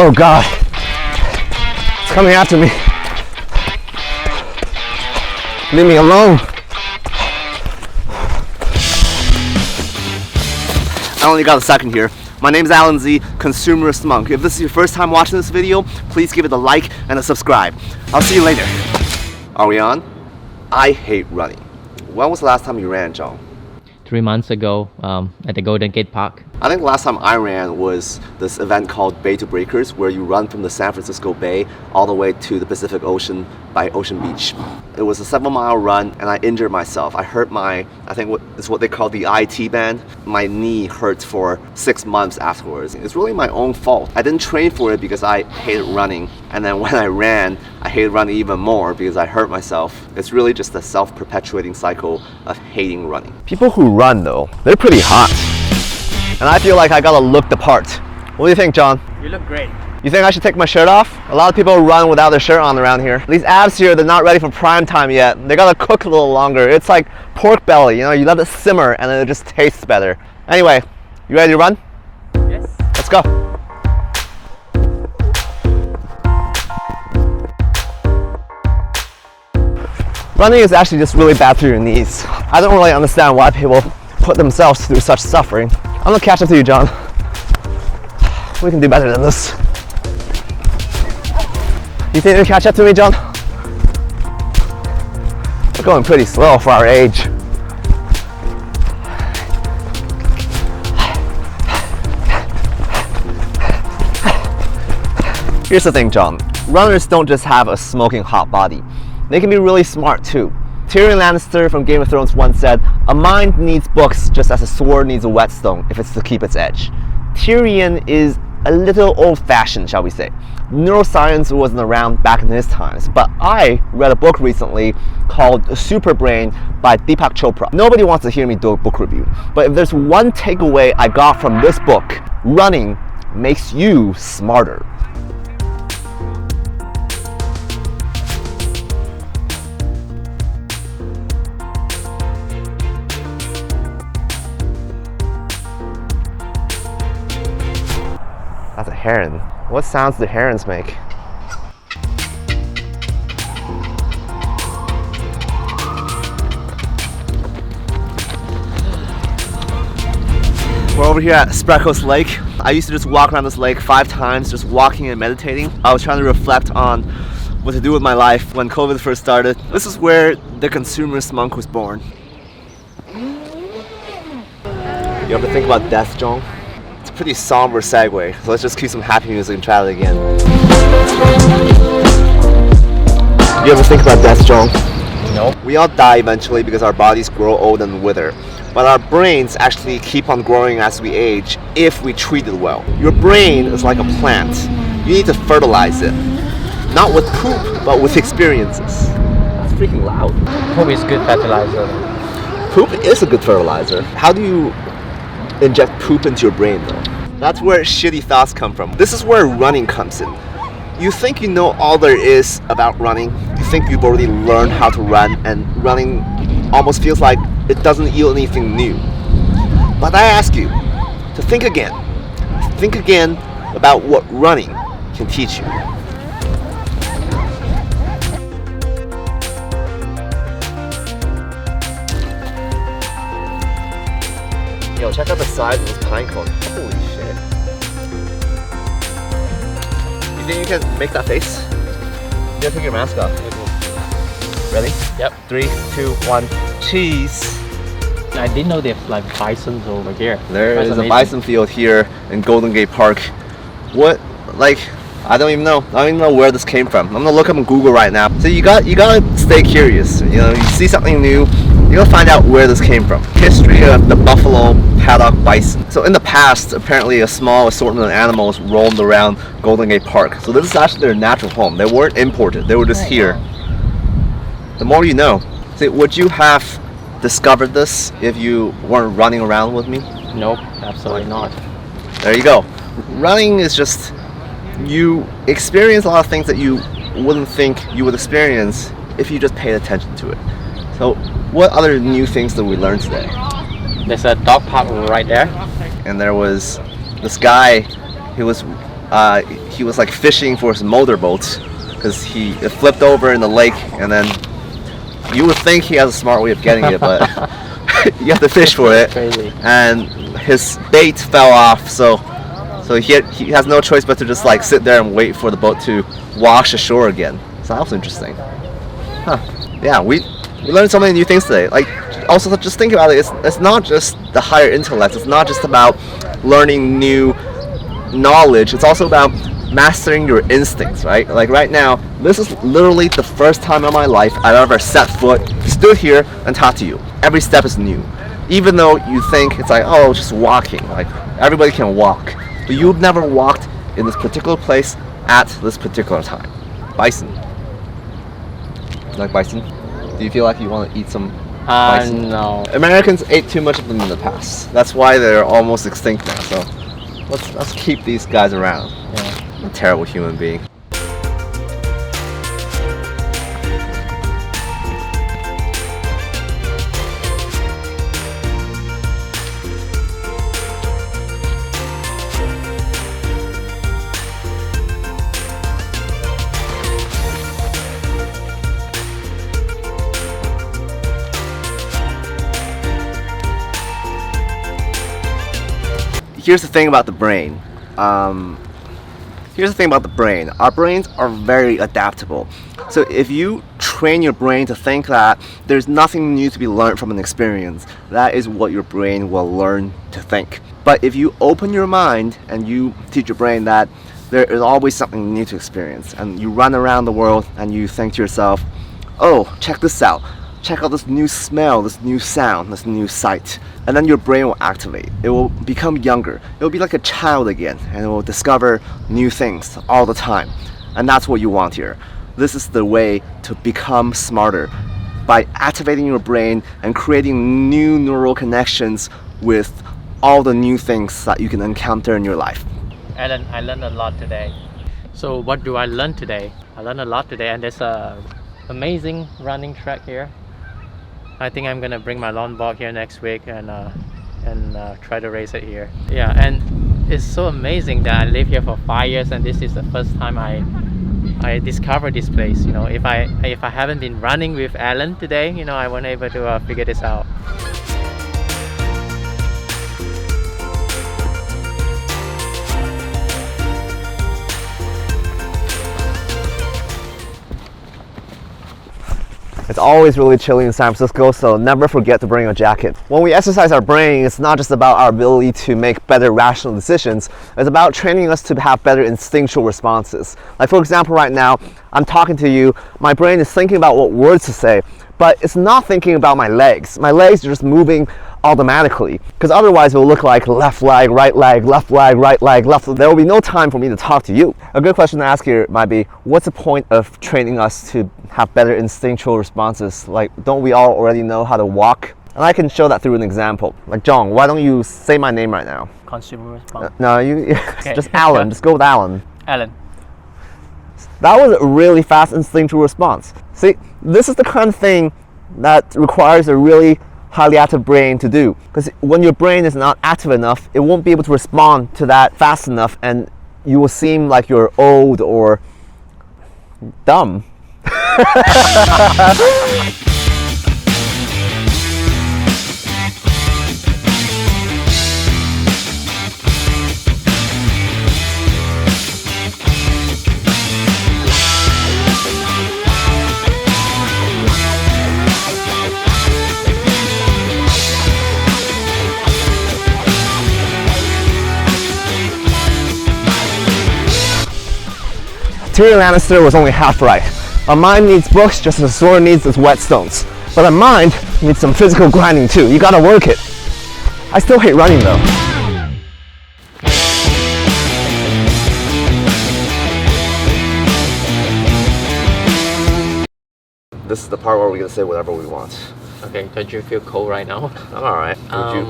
Oh God, it's coming after me. Leave me alone. I only got a second here. My name is Alan Z, Consumerist Monk. If this is your first time watching this video, please give it a like and a subscribe. I'll see you later. Are we on? I hate running. When was the last time you ran, Zhou? 3 months ago at the Golden Gate Park. I think the last time I ran was this event called Bay to Breakers, where you run from the San Francisco Bay all the way to the Pacific Ocean by Ocean Beach. It was a 7-mile run and I injured myself. I hurt I think it's what they call the IT band. My knee hurt for 6 months afterwards. It's really my own fault. I didn't train for it because I hated running. And then when I ran, I hated running even more because I hurt myself. It's really just a self-perpetuating cycle of hating running. People who run though, they're pretty hot. And I feel like I gotta look the part. What do you think, John? You look great. You think I should take my shirt off? A lot of people run without their shirt on around here. These abs here, they're not ready for prime time yet. They gotta cook a little longer. It's like pork belly, you know, you let it simmer and then it just tastes better. Anyway, you ready to run? Yes. Let's go. Running is actually just really bad for your knees. I don't really understand why people put themselves through such suffering. I'm gonna catch up to you, John. We can do better than this. You think you can catch up to me, John? We're going pretty slow for our age. Here's the thing, John. Runners don't just have a smoking hot body. They can be really smart too. Tyrion Lannister from Game of Thrones once said, "A mind needs books just as a sword needs a whetstone if it's to keep its edge." Tyrion is a little old-fashioned, shall we say. Neuroscience wasn't around back in his times, but I read a book recently called Super Brain by Deepak Chopra. Nobody wants to hear me do a book review, but if there's one takeaway I got from this book, running makes you smarter. That's a heron. What sounds do herons make? We're over here at Spreckles Lake. I used to just walk around this lake 5 times, just walking and meditating. I was trying to reflect on what to do with my life when COVID first started. This is where the Consumerist Monk was born. You ever think about death, Zhou? Pretty somber segue, so let's just cue some happy music and try it again. You ever think about death, Zhou? No. We all die eventually because our bodies grow old and wither, but our brains actually keep on growing as we age if we treat it well. Your brain is like a plant. You need to fertilize it, not with poop, but with experiences. That's freaking loud. Poop is good fertilizer. Poop is a good fertilizer. How do you inject poop into your brain though? That's where shitty thoughts come from. This is where running comes in. You think you know all there is about running. You think you've already learned how to run, and running almost feels like it doesn't yield anything new. But I ask you to think again. Think again about what running can teach you. Yo, check out the size of this pine cone. Holy shit. You think you can make that face? You gotta take your mask off. Ready? Yep. 3, 2, 1, cheese. I didn't know they have like bisons over here. There That's is amazing. a bison field here in Golden Gate Park. What, like, I don't even know. I don't even know where this came from. I'm gonna look up on Google right now. So you gotta stay curious. You know, you see something new, you gotta find out where this came from. History of the buffalo paddock bison. So in the past, apparently a small assortment of animals roamed around Golden Gate Park. So this is actually their natural home. They weren't imported. They were just here. The more you know. So would you have discovered this if you weren't running around with me? Nope, absolutely not. There you go. Running is just, you experience a lot of things that you wouldn't think you would experience if you just paid attention to it. So what other new things did we learn today? There's a dog park right there. And there was this guy, he was he was like fishing for his motorboat because it flipped over in the lake, and then you would think he has a smart way of getting it, but you have to fish for it. Crazy. And his bait fell off, so he has no choice but to just like sit there and wait for the boat to wash ashore again. So that was interesting. Huh. Yeah, we learned so many new things today. Like, also just think about it. It's not just the higher intellect. It's not just about learning new knowledge. It's also about mastering your instincts, right? Like right now, this is literally the first time in my life I've ever set foot, stood here and talked to you. Every step is new. Even though you think it's like, oh, just walking, like everybody can walk. But you've never walked in this particular place at this particular time. Bison. You like bison? Do you feel like you want to eat some bison? No. Americans ate too much of them in the past. That's why they're almost extinct now. So let's keep these guys around. Yeah. I'm a terrible human being. Here's the thing about the brain. Our brains are very adaptable. So if you train your brain to think that there's nothing new to be learned from an experience, that is what your brain will learn to think. But if you open your mind and you teach your brain that there is always something new to experience, and you run around the world and you think to yourself, oh, check this out. Check out this new smell, this new sound, this new sight. And then your brain will activate. It will become younger. It will be like a child again, and it will discover new things all the time. And that's what you want here. This is the way to become smarter, by activating your brain and creating new neural connections with all the new things that you can encounter in your life. Alan, I learned a lot today. So what do I learn today? I learned a lot today, and there's a amazing running track here. I think I'm gonna bring my longboard here next week and try to race it here. Yeah, and it's so amazing that I live here for 5 years, and this is the first time I discovered this place. You know, if I haven't been running with Alan today, you know, I wasn't able to figure this out. It's always really chilly in San Francisco, so never forget to bring a jacket. When we exercise our brain, it's not just about our ability to make better rational decisions, it's about training us to have better instinctual responses. Like for example, right now, I'm talking to you, my brain is thinking about what words to say, but it's not thinking about my legs. My legs are just moving automatically, because otherwise it will look like left leg, right leg, left leg, right leg, left leg. There will be no time for me to talk to you. A good question to ask here might be, what's the point of training us to have better instinctual responses? Like, don't we all already know how to walk? And I can show that through an example. Like, Zhou, why don't you say my name right now? Consumer response. No, you Okay. just Alan. Just go with Alan. Alan. That was a really fast instinctual response. See, this is the kind of thing that requires a really highly active brain to do. Because when your brain is not active enough, it won't be able to respond to that fast enough, and you will seem like you're old or dumb. Tyrion Lannister was only half right. A mind needs books just as a sword needs its whetstones. But a mind needs some physical grinding too. You gotta work it. I still hate running though. This is the part where we're gonna say whatever we want. Okay, don't you feel cold right now? I'm alright.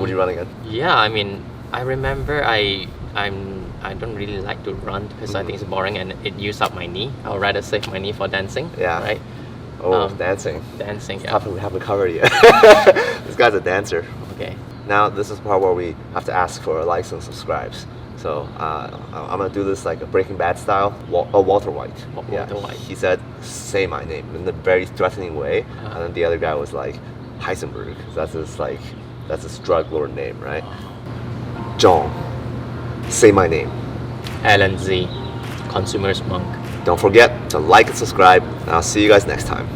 Would you run again? Yeah, I mean, I remember I don't really like to run because I think it's boring and it uses up my knee. I'd rather save my knee for dancing. Yeah. Right? Oh, dancing. Dancing, We yeah. haven't covered it yet. This guy's a dancer. Okay. Now this is the part where we have to ask for likes and subscribes. So I'm gonna do this like a Breaking Bad style. Walter White. Walter White. He said, "Say my name" in a very threatening way, and then the other guy was like, Heisenberg. That's his drug lord name, right? John, say my name. Alan Z, Consumer's Monk. Don't forget to like and subscribe, and I'll see you guys next time.